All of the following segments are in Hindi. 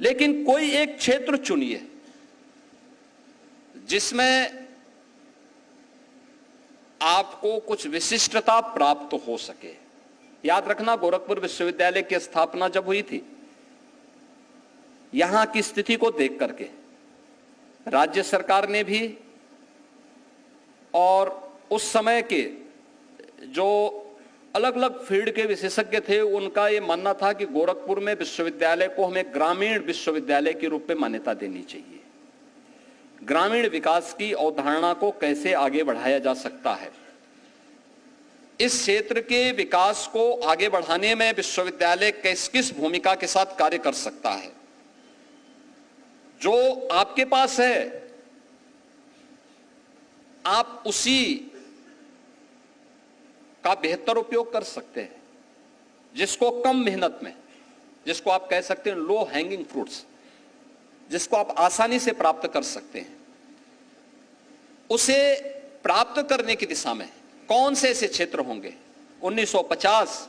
लेकिन कोई एक क्षेत्र चुनिए जिसमें आपको कुछ विशिष्टता प्राप्त हो सके। याद रखना, गोरखपुर विश्वविद्यालय की स्थापना जब हुई थी, यहां की स्थिति को देख करके राज्य सरकार ने भी और उस समय के जो अलग अलग फील्ड के विशेषज्ञ थे, उनका यह मानना था कि गोरखपुर में विश्वविद्यालय को हमें ग्रामीण विश्वविद्यालय के रूप में मान्यता देनी चाहिए। ग्रामीण विकास की अवधारणा को कैसे आगे बढ़ाया जा सकता है, इस क्षेत्र के विकास को आगे बढ़ाने में विश्वविद्यालय किस किस भूमिका के साथ कार्य कर सकता है। जो आपके पास है आप उसी का बेहतर उपयोग कर सकते हैं, जिसको कम मेहनत में, जिसको आप कह सकते हैं लो हैंगिंग फ्रूट्स, जिसको आप आसानी से प्राप्त कर सकते हैं, उसे प्राप्त करने की दिशा में कौन से ऐसे क्षेत्र होंगे। 1950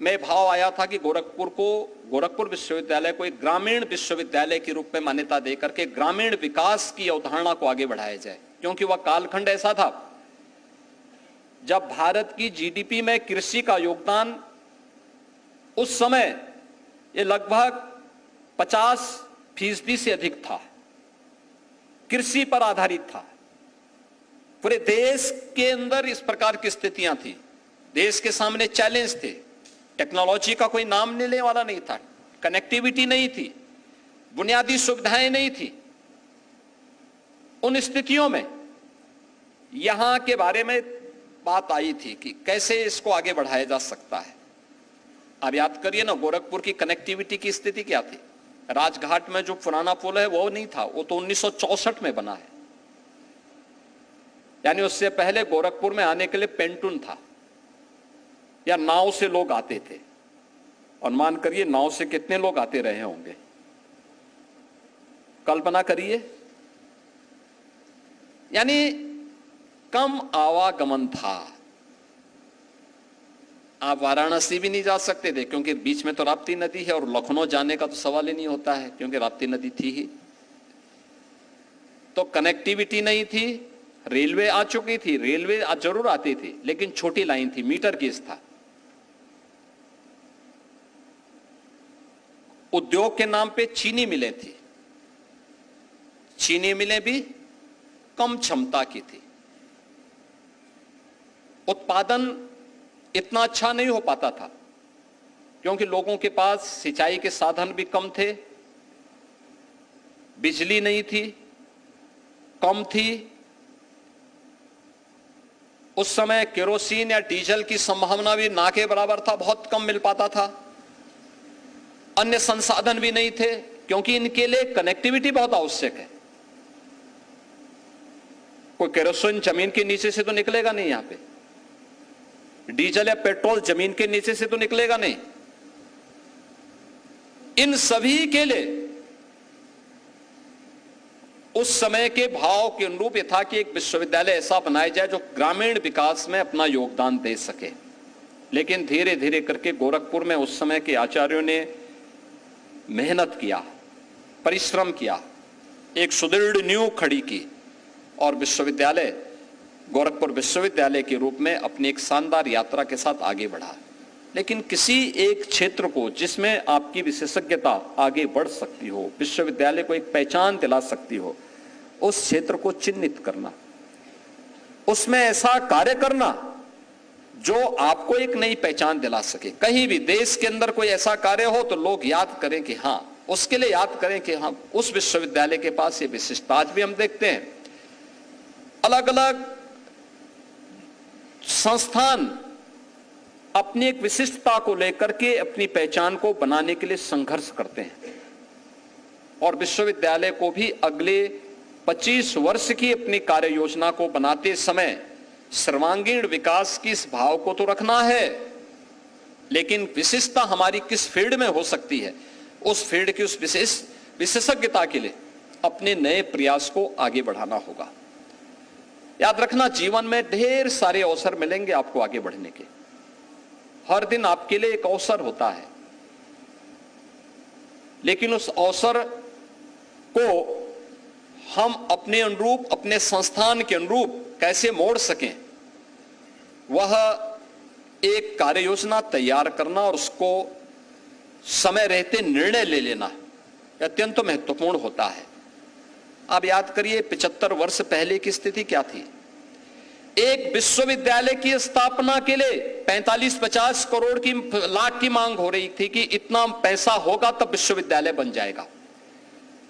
में भाव आया था कि गोरखपुर विश्वविद्यालय को एक ग्रामीण विश्वविद्यालय के रूप में मान्यता देकर के ग्रामीण विकास की अवधारणा को आगे बढ़ाया जाए, क्योंकि वह कालखंड ऐसा था जब भारत की जीडीपी में कृषि का योगदान उस समय ये लगभग 50% से अधिक था, कृषि पर आधारित था। पूरे देश के अंदर इस प्रकार की स्थितियां थी, देश के सामने चैलेंज थे, टेक्नोलॉजी का कोई नाम लेने वाला नहीं था, कनेक्टिविटी नहीं थी, बुनियादी सुविधाएं नहीं थी। उन स्थितियों में यहां के बारे में बात आई थी कि कैसे इसको आगे बढ़ाया जा सकता है। आप याद करिए ना, गोरखपुर की कनेक्टिविटी की स्थिति क्या थी। राजघाट में जो पुराना पुल है वो नहीं था, वो तो 1964 में बना है, यानी उससे पहले गोरखपुर में आने के लिए पेंटून था या नाव से लोग आते थे। और मान करिए नाव से कितने लोग आते रहे होंगे, कल्पना करिए। यानी कम आवागमन था। आप वाराणसी भी नहीं जा सकते थे क्योंकि बीच में तो राप्ती नदी है, और लखनऊ जाने का तो सवाल ही नहीं होता है क्योंकि राप्ती नदी थी ही। तो कनेक्टिविटी नहीं थी। रेलवे आ चुकी थी, रेलवे जरूर आती थी लेकिन छोटी लाइन थी, मीटर गेज था। उद्योग के नाम पे चीनी मिलें थी, चीनी मिलें भी कम क्षमता की थी। उत्पादन इतना अच्छा नहीं हो पाता था क्योंकि लोगों के पास सिंचाई के साधन भी कम थे, बिजली नहीं थी, कम थी। उस समय केरोसिन या डीजल की संभावना भी ना के बराबर था, बहुत कम मिल पाता था। अन्य संसाधन भी नहीं थे क्योंकि इनके लिए कनेक्टिविटी बहुत आवश्यक है। कोई केरोसिन जमीन के नीचे से तो निकलेगा नहीं, यहां पे डीजल या पेट्रोल जमीन के नीचे से तो निकलेगा नहीं। इन सभी के लिए उस समय के भाव के अनुरूप यह था कि एक विश्वविद्यालय ऐसा बनाया जाए जो ग्रामीण विकास में अपना योगदान दे सके। लेकिन धीरे धीरे करके गोरखपुर में उस समय के आचार्यों ने मेहनत किया, परिश्रम किया, एक सुदृढ़ नींव खड़ी की और विश्वविद्यालय गोरखपुर विश्वविद्यालय के रूप में अपनी एक शानदार यात्रा के साथ आगे बढ़ा। लेकिन किसी एक क्षेत्र को जिसमें आपकी विशेषज्ञता आगे बढ़ सकती हो, विश्वविद्यालय को एक पहचान दिला सकती हो, उस क्षेत्र को चिन्हित करना, उसमें ऐसा कार्य करना जो आपको एक नई पहचान दिला सके। कहीं भी देश के अंदर कोई ऐसा कार्य हो तो लोग याद करें कि हाँ, उसके लिए याद करें कि हाँ, उस विश्वविद्यालय के पास ये विशिष्टता। आज भी हम देखते हैं अलग अलग संस्थान अपनी एक विशिष्टता को लेकर के अपनी पहचान को बनाने के लिए संघर्ष करते हैं, और विश्वविद्यालय को भी अगले 25 वर्ष की अपनी कार्य योजना को बनाते समय सर्वांगीण विकास की इस भाव को तो रखना है, लेकिन विशिष्टता हमारी किस फील्ड में हो सकती है, उस फील्ड की उस विशेषज्ञता के लिए अपने नए प्रयास को आगे बढ़ाना होगा। याद रखना, जीवन में ढेर सारे अवसर मिलेंगे आपको आगे बढ़ने के। हर दिन आपके लिए एक अवसर होता है। लेकिन उस अवसर को हम अपने अनुरूप, अपने संस्थान के अनुरूप कैसे मोड़ सकें, वह एक कार्य योजना तैयार करना और उसको समय रहते निर्णय ले लेना अत्यंत महत्वपूर्ण होता है। आप याद करिए 75 वर्ष पहले की स्थिति क्या थी। एक विश्वविद्यालय की स्थापना के लिए 45-50 करोड़ की लाख की मांग हो रही थी कि इतना पैसा होगा तब विश्वविद्यालय बन जाएगा।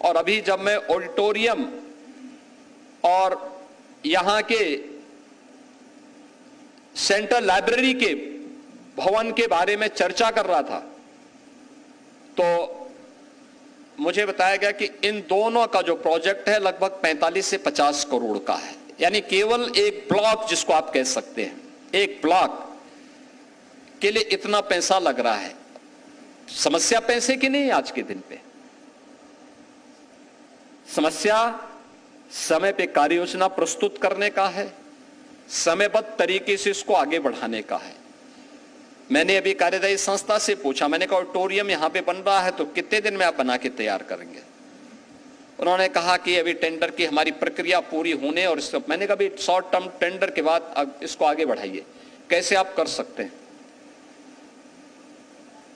और अभी जब मैं ऑडिटोरियम और यहां के सेंट्रल लाइब्रेरी के भवन के बारे में चर्चा कर रहा था तो मुझे बताया गया कि इन दोनों का जो प्रोजेक्ट है लगभग 45 से 50 करोड़ का है। यानी केवल एक ब्लॉक, जिसको आप कह सकते हैं, एक ब्लॉक के लिए इतना पैसा लग रहा है। समस्या पैसे की नहीं आज के दिन पे, समस्या समय पे कार्य योजना प्रस्तुत करने का है, समयबद्ध तरीके से इसको आगे बढ़ाने का है। मैंने अभी कार्यदायी संस्था से पूछा, मैंने कहा ऑडिटोरियम यहां पे बन रहा है तो कितने दिन में आप बना के तैयार करेंगे? उन्होंने कहा कि अभी टेंडर की हमारी प्रक्रिया पूरी होने और इसको, मैंने कहा शॉर्ट टर्म टेंडर के बाद इसको आगे बढ़ाइए, कैसे आप कर सकते हैं?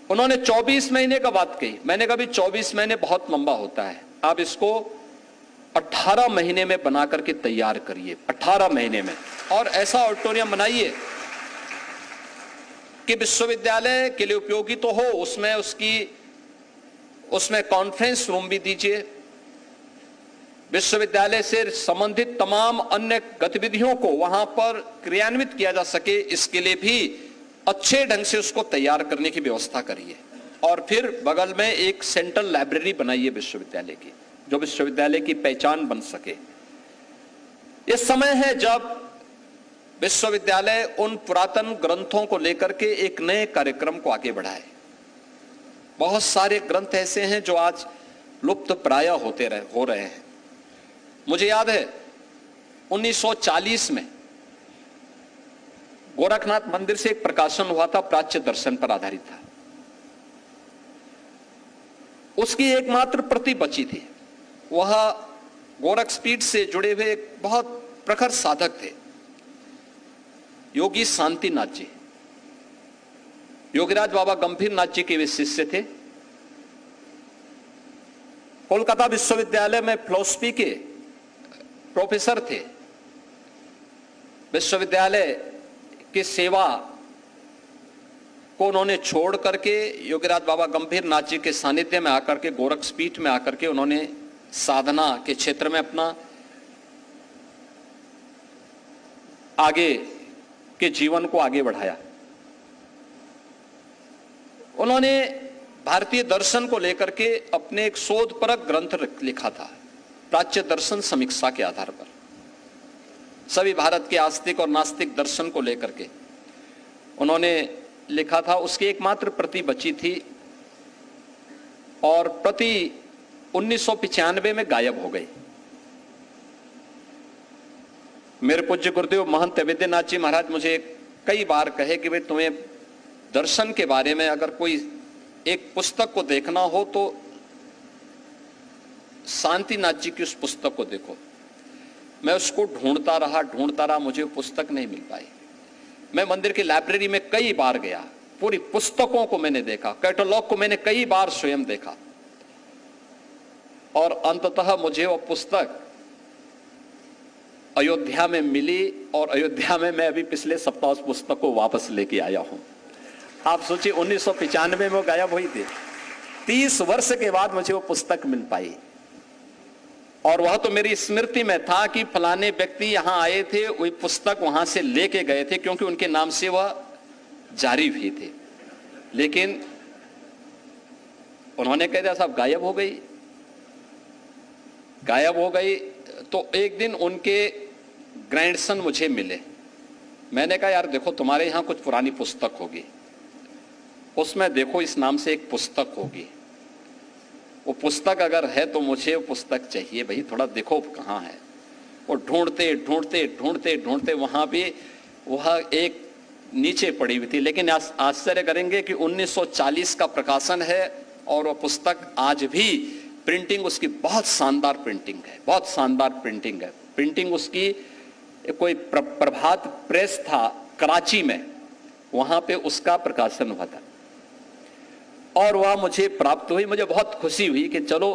उन्होंने 24 महीने का बात कही। मैंने कहा 24 महीने बहुत लंबा होता है, आप इसको 18 महीने में बना करके तैयार करिए, 18 महीने में, और ऐसा ऑडिटोरियम बनाइए कि विश्वविद्यालय के लिए उपयोगी तो हो, उसमें कॉन्फ्रेंस रूम भी दीजिए, विश्वविद्यालय से संबंधित तमाम अन्य गतिविधियों को वहां पर क्रियान्वित किया जा सके, इसके लिए भी अच्छे ढंग से उसको तैयार करने की व्यवस्था करिए। और फिर बगल में एक सेंट्रल लाइब्रेरी बनाइए विश्वविद्यालय की, जो विश्वविद्यालय की पहचान बन सके। यह समय है जब विश्वविद्यालय उन पुरातन ग्रंथों को लेकर के एक नए कार्यक्रम को आगे बढ़ाए। बहुत सारे ग्रंथ ऐसे हैं जो आज लुप्त प्राय हो रहे हैं। मुझे याद है 1940 में गोरखनाथ मंदिर से एक प्रकाशन हुआ था, प्राच्य दर्शन पर आधारित था। उसकी एकमात्र प्रति बची थी। वह गोरखपीठ से जुड़े हुए एक बहुत प्रखर साधक थे, योगी शांतिनाथ जी। योगीराज बाबा गंभीर नाथ जी के वे शिष्य थे। कोलकाता विश्वविद्यालय में फिलॉसफी के प्रोफेसर थे। विश्वविद्यालय की सेवा को उन्होंने छोड़ करके योगीराज बाबा गंभीर नाथ जी के सानिध्य में आकर के, गोरखपीठ में आकर के उन्होंने साधना के क्षेत्र में अपना आगे के जीवन को आगे बढ़ाया। उन्होंने भारतीय दर्शन को लेकर के अपने एक शोधपरक ग्रंथ लिखा था, प्राच्य दर्शन समीक्षा के आधार पर। सभी भारत के आस्तिक और नास्तिक दर्शन को लेकर के उन्होंने लिखा था। उसकी एकमात्र प्रति बची थी और प्रति 1995 में गायब हो गई। मेरे पूज्य गुरुदेव महंत वैद्यनाथ जी महाराज मुझे कई बार कहे कि भाई तुम्हें दर्शन के बारे में अगर कोई एक पुस्तक को देखना हो तो शांतिनाथ जी की उस पुस्तक को देखो। मैं उसको ढूंढता रहा, मुझे वो पुस्तक नहीं मिल पाई। मैं मंदिर की लाइब्रेरी में कई बार गया, पूरी पुस्तकों को मैंने देखा, कैटलॉग को मैंने कई बार स्वयं देखा, और अंततः मुझे वो पुस्तक अयोध्या में मिली। और अयोध्या में मैं अभी पिछले सप्ताह उस पुस्तक को वापस लेके आया हूं। आप सोचिए 1995 में वो गायब हुई थी, 30 वर्ष के बाद मुझे वो पुस्तक मिल पाई। और वह तो मेरी स्मृति में था कि फलाने व्यक्ति यहां आए थे, वही पुस्तक वहां से लेके गए थे, क्योंकि उनके नाम से वह जारी हुई थी। लेकिन उन्होंने कह दिया साहब गायब हो गई। तो एक दिन उनके ग्रैंडसन मुझे मिले। मैंने कहा यार देखो, तुम्हारे यहां कुछ पुरानी पुस्तक होगी, उसमें देखो इस नाम से एक पुस्तक होगी, वो पुस्तक अगर है तो मुझे वो पुस्तक चाहिए भाई, थोड़ा देखो कहाँ है। वो ढूंढते वहां भी वह एक नीचे पड़ी हुई थी। लेकिन आश्चर्य करेंगे कि 1940 का प्रकाशन है, और वह पुस्तक आज भी प्रिंटिंग उसकी बहुत शानदार प्रिंटिंग है, बहुत शानदार प्रिंटिंग है। प्रिंटिंग उसकी कोई प्रभात प्रेस था कराची में, वहां पे उसका प्रकाशन हुआ था और वह मुझे प्राप्त हुई। मुझे बहुत खुशी हुई कि चलो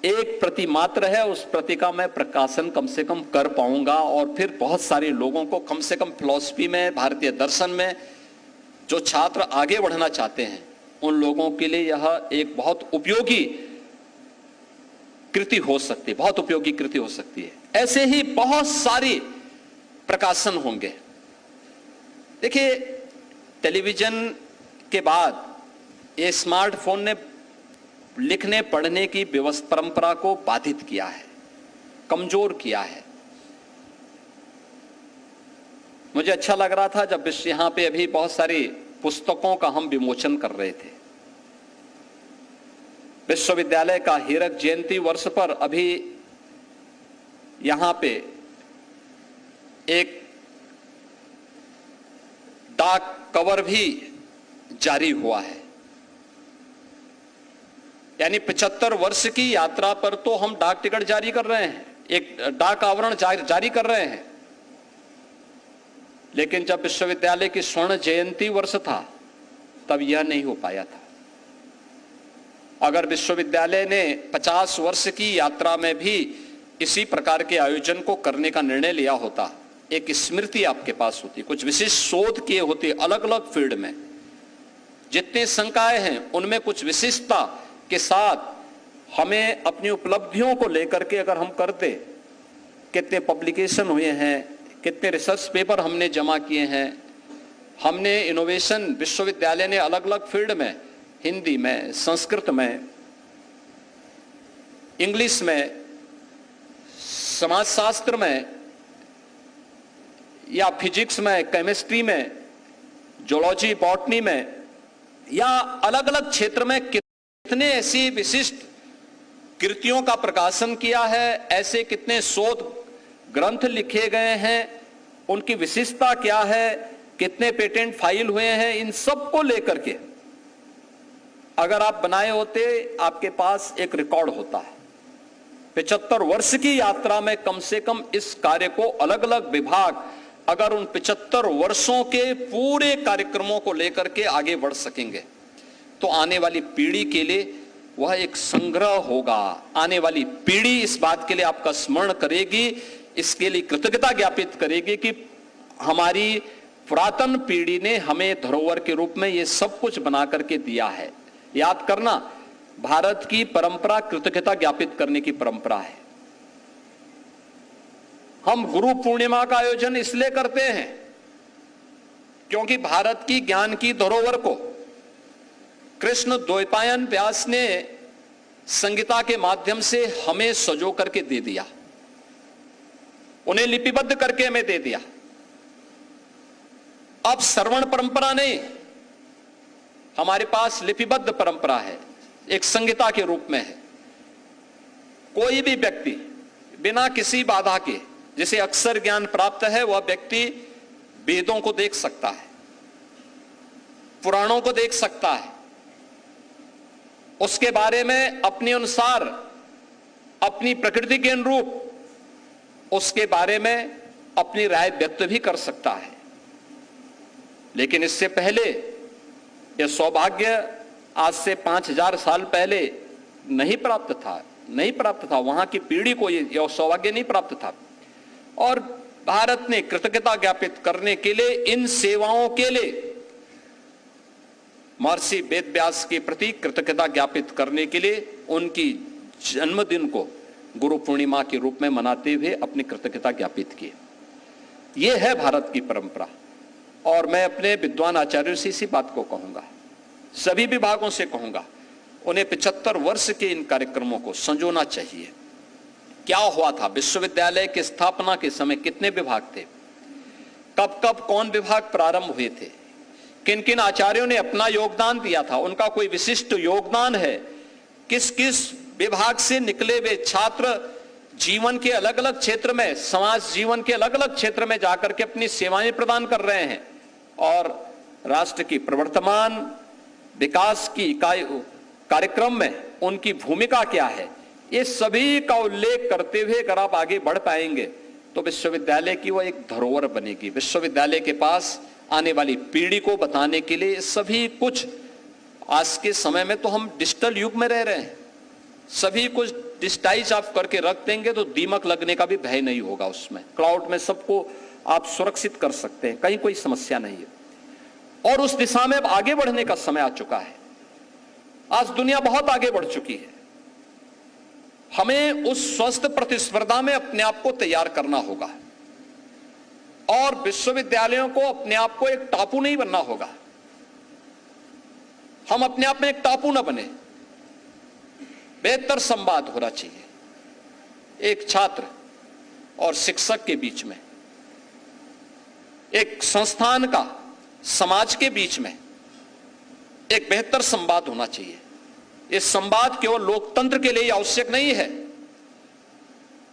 एक प्रति मात्र है, उस प्रति का मैं प्रकाशन कम से कम कर पाऊंगा और फिर बहुत सारे लोगों को, कम से कम फिलॉसफी में, भारतीय दर्शन में जो छात्र आगे बढ़ना चाहते हैं उन लोगों के लिए यह एक बहुत उपयोगी कृति हो सकती है, बहुत उपयोगी कृति हो सकती है। ऐसे ही बहुत सारी प्रकाशन होंगे। देखिए, टेलीविजन के बाद ये स्मार्टफोन ने लिखने पढ़ने की व्यवस्था परंपरा को बाधित किया है, कमजोर किया है। मुझे अच्छा लग रहा था जब यहां पे अभी बहुत सारी पुस्तकों का हम विमोचन कर रहे थे। विश्वविद्यालय का हीरक जयंती वर्ष पर अभी यहां पे एक डाक कवर भी जारी हुआ है, यानी 75 वर्ष की यात्रा पर तो हम डाक टिकट जारी कर रहे हैं, एक डाक आवरण जारी कर रहे हैं, लेकिन जब विश्वविद्यालय की स्वर्ण जयंती वर्ष था तब यह नहीं हो पाया था। अगर विश्वविद्यालय ने 50 वर्ष की यात्रा में भी इसी प्रकार के आयोजन को करने का निर्णय लिया होता, एक स्मृति आपके पास होती, कुछ विशिष्ट शोध किए होते अलग अलग फील्ड में, जितने संकाय हैं उनमें कुछ विशिष्टता के साथ हमें अपनी उपलब्धियों को लेकर के अगर हम करते, कितने पब्लिकेशन हुए हैं, कितने रिसर्च पेपर हमने जमा किए हैं, हमने इनोवेशन विश्वविद्यालय ने अलग अलग फील्ड में, हिंदी में, संस्कृत में, इंग्लिश में, समाजशास्त्र में या फिजिक्स में, केमिस्ट्री में, जूलॉजी, बॉटनी में या अलग अलग क्षेत्र में कितने ऐसी विशिष्ट कृतियों का प्रकाशन किया है, ऐसे कितने शोध ग्रंथ लिखे गए हैं, उनकी विशिष्टता क्या है, कितने पेटेंट फाइल हुए हैं, इन सब को लेकर के अगर आप बनाए होते, आपके पास एक रिकॉर्ड होता है। 75 वर्ष की यात्रा में कम से कम इस कार्य को अलग अलग विभाग अगर उन 75 वर्षों के पूरे कार्यक्रमों को लेकर के आगे बढ़ सकेंगे तो आने वाली पीढ़ी के लिए वह एक संग्रह होगा। आने वाली पीढ़ी इस बात के लिए आपका स्मरण करेगी, इसके लिए कृतज्ञता ज्ञापित करेगी कि हमारी पुरातन पीढ़ी ने हमें धरोहर के रूप में ये सब कुछ बना करके दिया है। याद करना, भारत की परंपरा कृतज्ञता ज्ञापित करने की परंपरा है। हम गुरु पूर्णिमा का आयोजन इसलिए करते हैं क्योंकि भारत की ज्ञान की धरोहर को कृष्ण द्वैपायन व्यास ने संगीता के माध्यम से हमें सजो करके दे दिया, उन्हें लिपिबद्ध करके हमें दे दिया। अब श्रवण परंपरा नहीं, हमारे पास लिपिबद्ध परंपरा है, एक संगीता के रूप में है। कोई भी व्यक्ति बिना किसी बाधा के, जिसे अक्षर ज्ञान प्राप्त है, वह व्यक्ति वेदों को देख सकता है, पुराणों को देख सकता है, उसके बारे में अपने अनुसार, अपनी प्रकृति के अनुरूप उसके बारे में अपनी राय व्यक्त भी कर सकता है। लेकिन इससे पहले यह सौभाग्य आज से 5000 साल पहले नहीं प्राप्त था, वहां की पीढ़ी को यह सौभाग्य नहीं प्राप्त था। और भारत ने कृतज्ञता ज्ञापित करने के लिए, इन सेवाओं के लिए, महर्षि वेदव्यास के प्रति कृतज्ञता ज्ञापित करने के लिए उनकी जन्मदिन को गुरु पूर्णिमा के रूप में मनाते हुए अपनी कृतज्ञता ज्ञापित की। यह है भारत की परंपरा। और मैं अपने विद्वान आचार्यों से इसी बात को कहूंगा, सभी विभागों से कहूंगा, उन्हें 75 वर्ष के इन कार्यक्रमों को संजोना चाहिए। क्या हुआ था विश्वविद्यालय की स्थापना के समय, कितने विभाग थे, कब कब कौन विभाग प्रारंभ हुए थे, किन किन आचार्यों ने अपना योगदान दिया था, उनका कोई विशिष्ट योगदान है, किस किस विभाग से निकले हुए छात्र जीवन के अलग अलग क्षेत्र में, समाज जीवन के अलग अलग क्षेत्र में जाकर के अपनी सेवाएं प्रदान कर रहे हैं और राष्ट्र की प्रवर्तमान विकास की इकाई कार्यक्रम में उनकी भूमिका क्या है, ये सभी का उल्लेख करते हुए अगर आप आगे बढ़ पाएंगे तो विश्वविद्यालय की वो एक धरोहर बनेगी। विश्वविद्यालय के पास आने वाली पीढ़ी को बताने के लिए सभी कुछ, आज के समय में तो हम डिजिटल युग में रह रहे हैं, सभी कुछ डिजिटाइज आप करके रख देंगे तो दीमक लगने का भी भय नहीं होगा। उसमें क्लाउड में सबको आप सुरक्षित कर सकते हैं, कहीं कोई समस्या नहीं है। और उस दिशा में अब आगे बढ़ने का समय आ चुका है। आज दुनिया बहुत आगे बढ़ चुकी है, हमें उस स्वस्थ प्रतिस्पर्धा में अपने आप को तैयार करना होगा और विश्वविद्यालयों को अपने आप को एक टापू नहीं बनना होगा। हम अपने आप में एक टापू ना बने, बेहतर संवाद होना चाहिए एक छात्र और शिक्षक के बीच में, एक संस्थान का समाज के बीच में एक बेहतर संवाद होना चाहिए। ये संवाद केवल लोकतंत्र के लिए आवश्यक नहीं है,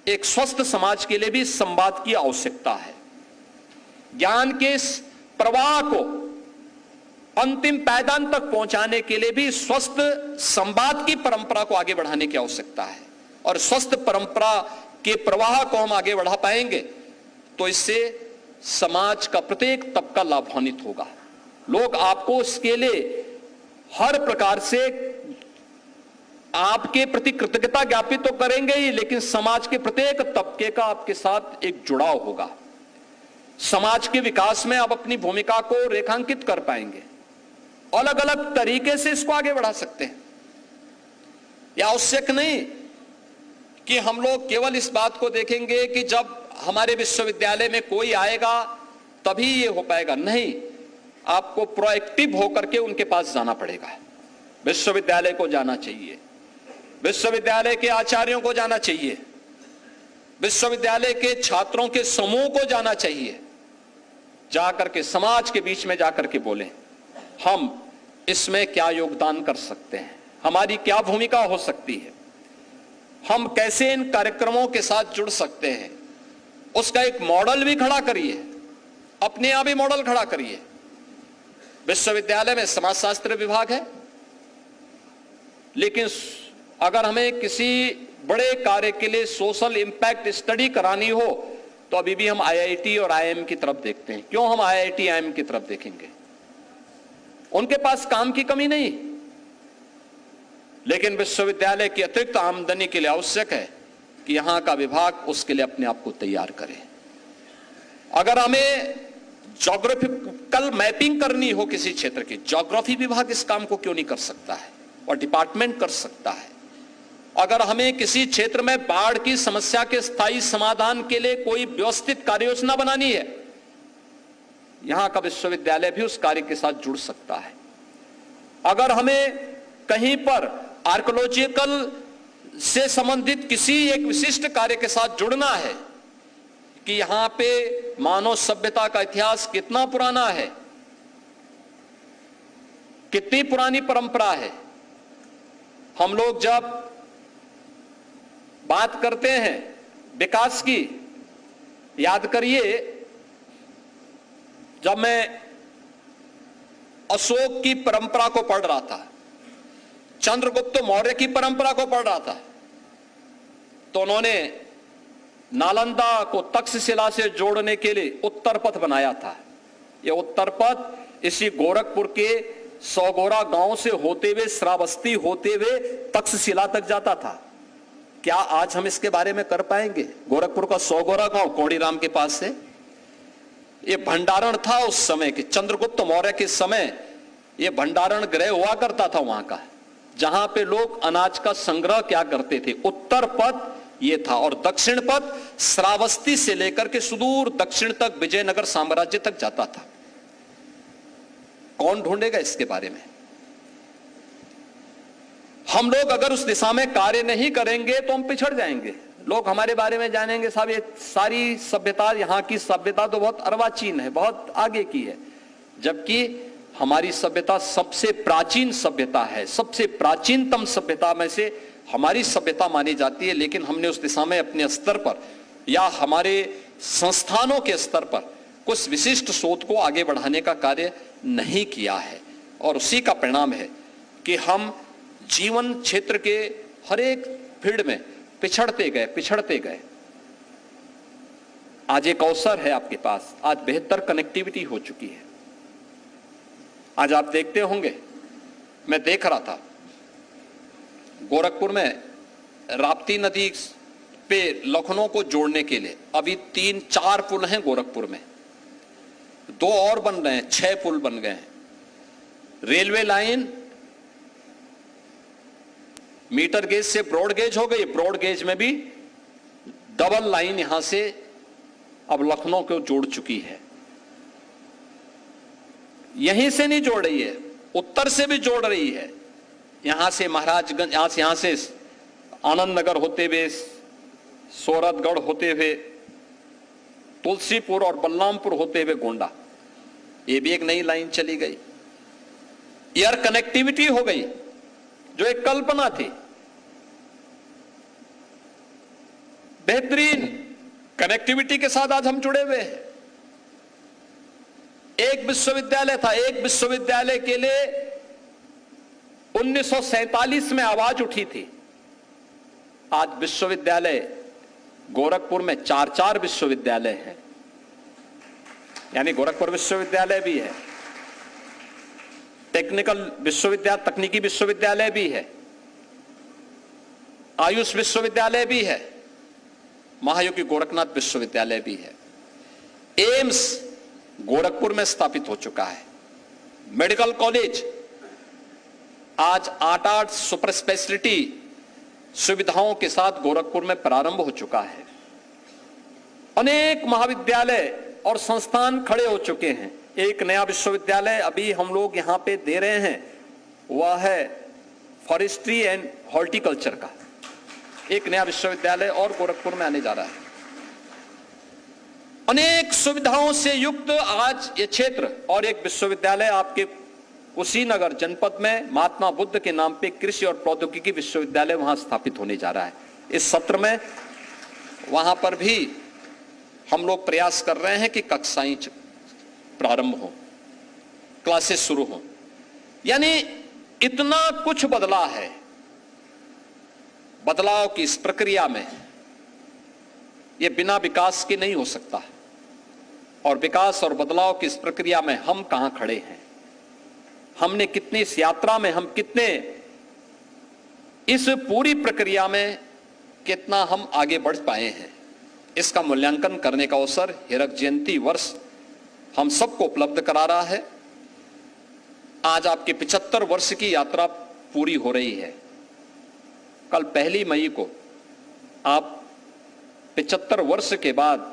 एक स्वस्थ समाज के लिए भी संवाद की आवश्यकता है। ज्ञान के इस प्रवाह को अंतिम पायदान तक पहुंचाने के लिए भी स्वस्थ संवाद की परंपरा को आगे बढ़ाने की आवश्यकता है। और स्वस्थ परंपरा के प्रवाह को हम आगे बढ़ा पाएंगे तो इससे समाज का प्रत्येक तबका लाभान्वित होगा। लोग आपको इसके लिए हर प्रकार से आपके प्रति कृतज्ञता ज्ञापित तो करेंगे ही, लेकिन समाज के प्रत्येक तबके का आपके साथ एक जुड़ाव होगा। समाज के विकास में आप अपनी भूमिका को रेखांकित कर पाएंगे, अलग अलग तरीके से इसको आगे बढ़ा सकते हैं। यह आवश्यक नहीं कि हम लोग केवल इस बात को देखेंगे कि जब हमारे विश्वविद्यालय में कोई आएगा तभी ये हो पाएगा, नहीं, आपको प्रोएक्टिव होकर के उनके पास जाना पड़ेगा। विश्वविद्यालय को जाना चाहिए, विश्वविद्यालय के आचार्यों को जाना चाहिए, विश्वविद्यालय के छात्रों के समूह को जाना चाहिए, जाकर के समाज के बीच में जाकर के बोलें हम इसमें क्या योगदान कर सकते हैं, हमारी क्या भूमिका हो सकती है, हम कैसे इन कार्यक्रमों के साथ जुड़ सकते हैं। उसका एक मॉडल भी खड़ा करिए, अपने आप ही मॉडल खड़ा करिए। विश्वविद्यालय में समाजशास्त्र विभाग है, लेकिन अगर हमें किसी बड़े कार्य के लिए सोशल इंपैक्ट स्टडी करानी हो तो अभी भी हम आईआईटी और आईआईएम की तरफ देखते हैं। क्यों हम आईआईटी आईआईएम की तरफ देखेंगे? उनके पास काम की कमी नहीं, लेकिन विश्वविद्यालय की अतिरिक्त आमदनी के लिए आवश्यक है कि यहां का विभाग उसके लिए अपने आप को तैयार करे। अगर हमें ज्योग्राफिकल मैपिंग करनी हो किसी क्षेत्र की, ज्योग्राफी विभाग इस काम को क्यों नहीं कर सकता है और डिपार्टमेंट कर सकता है। अगर हमें किसी क्षेत्र में बाढ़ की समस्या के स्थायी समाधान के लिए कोई व्यवस्थित कार्य योजना बनानी है, यहां का विश्वविद्यालय भी उस कार्य के साथ जुड़ सकता है। अगर हमें कहीं पर आर्कियोलॉजिकल से संबंधित किसी एक विशिष्ट कार्य के साथ जुड़ना है कि यहां पे मानव सभ्यता का इतिहास कितना पुराना है, कितनी पुरानी परंपरा है। हम लोग जब बात करते हैं विकास की, याद करिए जब मैं अशोक की परंपरा को पढ़ रहा था, चंद्रगुप्त मौर्य की परंपरा को पढ़ रहा था, तो उन्होंने नालंदा को तक्षशिला से जोड़ने के लिए उत्तर पथ बनाया था। यह उत्तर पथ इसी गोरखपुर के सौगोरा गांव से होते हुए, श्रावस्ती होते हुए तक्षशिला तक जाता था। क्या आज हम इसके बारे में कर पाएंगे? गोरखपुर का सौगोरा गांव कोड़ीराम के पास से, यह भंडारण था उस समय के, चंद्रगुप्त मौर्य के समय यह भंडारण गृह हुआ करता था वहां का, जहां पे लोग अनाज का संग्रह क्या करते थे। उत्तर पथ ये था और दक्षिण पथ श्रावस्ती से लेकर के सुदूर दक्षिण तक विजयनगर साम्राज्य तक जाता था। कौन ढूंढेगा इसके बारे में? हम लोग अगर उस दिशा में कार्य नहीं करेंगे तो हम पिछड़ जाएंगे। लोग हमारे बारे में जानेंगे साहब ये सारी सभ्यता, यहां की सभ्यता तो बहुत अर्वाचीन है, बहुत आगे की है, जबकि हमारी सभ्यता सबसे प्राचीन सभ्यता है, सबसे प्राचीनतम सभ्यता में से हमारी सभ्यता मानी जाती है। लेकिन हमने उस दिशा में अपने स्तर पर या हमारे संस्थानों के स्तर पर कुछ विशिष्ट शोध को आगे बढ़ाने का कार्य नहीं किया है, और उसी का परिणाम है कि हम जीवन क्षेत्र के हर एक फील्ड में पिछड़ते गए। आज एक अवसर है आपके पास, आज बेहतर कनेक्टिविटी हो चुकी है। आज आप देखते होंगे, मैं देख रहा था गोरखपुर में राप्ती नदी पे लखनऊ को जोड़ने के लिए अभी 3-4 पुल हैं गोरखपुर में, 2 और बन रहे हैं, 6 पुल बन गए हैं। रेलवे लाइन मीटर गेज से ब्रॉड गेज हो गई, ब्रॉड गेज में भी डबल लाइन यहां से अब लखनऊ को जोड़ चुकी है। यहीं से नहीं जोड़ रही है, उत्तर से भी जोड़ रही है। यहां से महाराजगंज, यहां से आनंद नगर होते हुए, सोरठगढ़ होते हुए, तुलसीपुर और बलरामपुर होते हुए गोंडा, ये भी एक नई लाइन चली गई। एयर कनेक्टिविटी हो गई, जो एक कल्पना थी। बेहतरीन कनेक्टिविटी के साथ आज हम जुड़े हुए हैं। एक विश्वविद्यालय था, एक विश्वविद्यालय के लिए 1947 में आवाज उठी थी। आज विश्वविद्यालय गोरखपुर में 4 विश्वविद्यालय हैं, यानी गोरखपुर विश्वविद्यालय भी है, टेक्निकल विश्वविद्यालय, तकनीकी विश्वविद्यालय भी है, आयुष विश्वविद्यालय भी है, महायोगी गोरखनाथ विश्वविद्यालय भी है। एम्स गोरखपुर में स्थापित हो चुका है। मेडिकल कॉलेज आज 8 सुपर स्पेशलिटी सुविधाओं के साथ गोरखपुर में प्रारंभ हो चुका है। अनेक महाविद्यालय और संस्थान खड़े हो चुके हैं। एक नया विश्वविद्यालय अभी हम लोग यहां पे दे रहे हैं, वह है फॉरेस्ट्री एंड हॉर्टिकल्चर का। एक नया विश्वविद्यालय और गोरखपुर में आने जा रहा है। अनेक सुविधाओं से युक्त आज ये क्षेत्र, और एक विश्वविद्यालय आपके कुशीनगर जनपद में महात्मा बुद्ध के नाम पे कृषि और प्रौद्योगिकी विश्वविद्यालय वहां स्थापित होने जा रहा है। इस सत्र में वहां पर भी हम लोग प्रयास कर रहे हैं कि कक्षाएं प्रारंभ हो, क्लासेस शुरू हो। यानी इतना कुछ बदला है। बदलाव की इस प्रक्रिया में यह बिना विकास के नहीं हो सकता, और विकास और बदलाव की इस प्रक्रिया में हम कहां खड़े हैं, हमने कितनी इस यात्रा में, हम कितने इस पूरी प्रक्रिया में कितना हम आगे बढ़ पाए हैं, इसका मूल्यांकन करने का अवसर हीरक जयंती वर्ष हम सबको उपलब्ध करा रहा है। आज आपके 75 वर्ष की यात्रा पूरी हो रही है। कल 1 मई को आप 75 वर्ष के बाद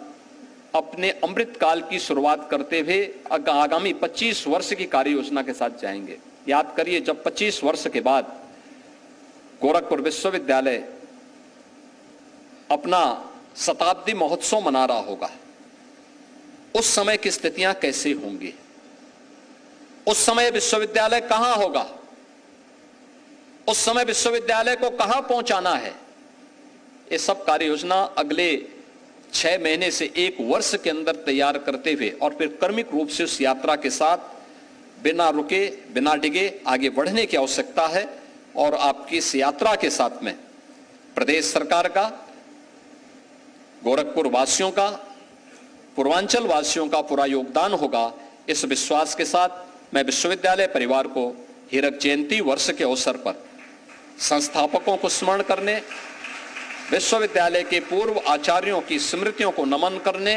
अपने अमृत काल की शुरुआत करते हुए आगामी 25 वर्ष की कार्य योजना के साथ जाएंगे। याद करिए, जब 25 वर्ष के बाद गोरखपुर विश्वविद्यालय अपना शताब्दी महोत्सव मना रहा होगा, उस समय की स्थितियां कैसे होंगी, उस समय विश्वविद्यालय कहां होगा, उस समय विश्वविद्यालय को कहां पहुंचाना है, ये सब कार्य योजना अगले 6 महीने से 1 वर्ष के अंदर तैयार करते हुए और फिर क्रमिक रूप से उस यात्रा के साथ बिना रुके बिना डिगे आगे बढ़ने की आवश्यकता है। और आपकी इस यात्रा के साथ में प्रदेश सरकार का, गोरखपुर वासियों का, पूर्वांचल वासियों का पूरा योगदान होगा। इस विश्वास के साथ मैं विश्वविद्यालय परिवार को हीरक जयंती वर्ष के अवसर पर संस्थापकों को स्मरण करने, विश्वविद्यालय के पूर्व आचार्यों की स्मृतियों को नमन करने,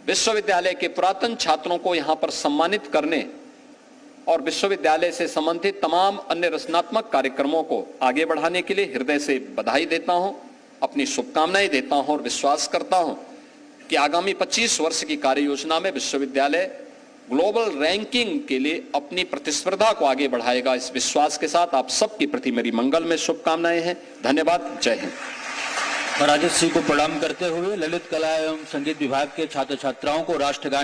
विश्वविद्यालय के पुरातन छात्रों को यहां पर सम्मानित करने और विश्वविद्यालय से संबंधित तमाम अन्य रचनात्मक कार्यक्रमों को आगे बढ़ाने के लिए हृदय से बधाई देता हूं, अपनी शुभकामनाएं देता हूं और विश्वास करता हूं कि आगामी 25 वर्ष की कार्य योजना में विश्वविद्यालय ग्लोबल रैंकिंग के लिए अपनी प्रतिस्पर्धा को आगे बढ़ाएगा। इस विश्वास के साथ आप सबके प्रति मेरी मंगल में शुभकामनाएं हैं। धन्यवाद। जय हिंद। राजद श्री को प्रणाम करते हुए ललित कला एवं संगीत विभाग के छात्र छात्राओं को राष्ट्रगान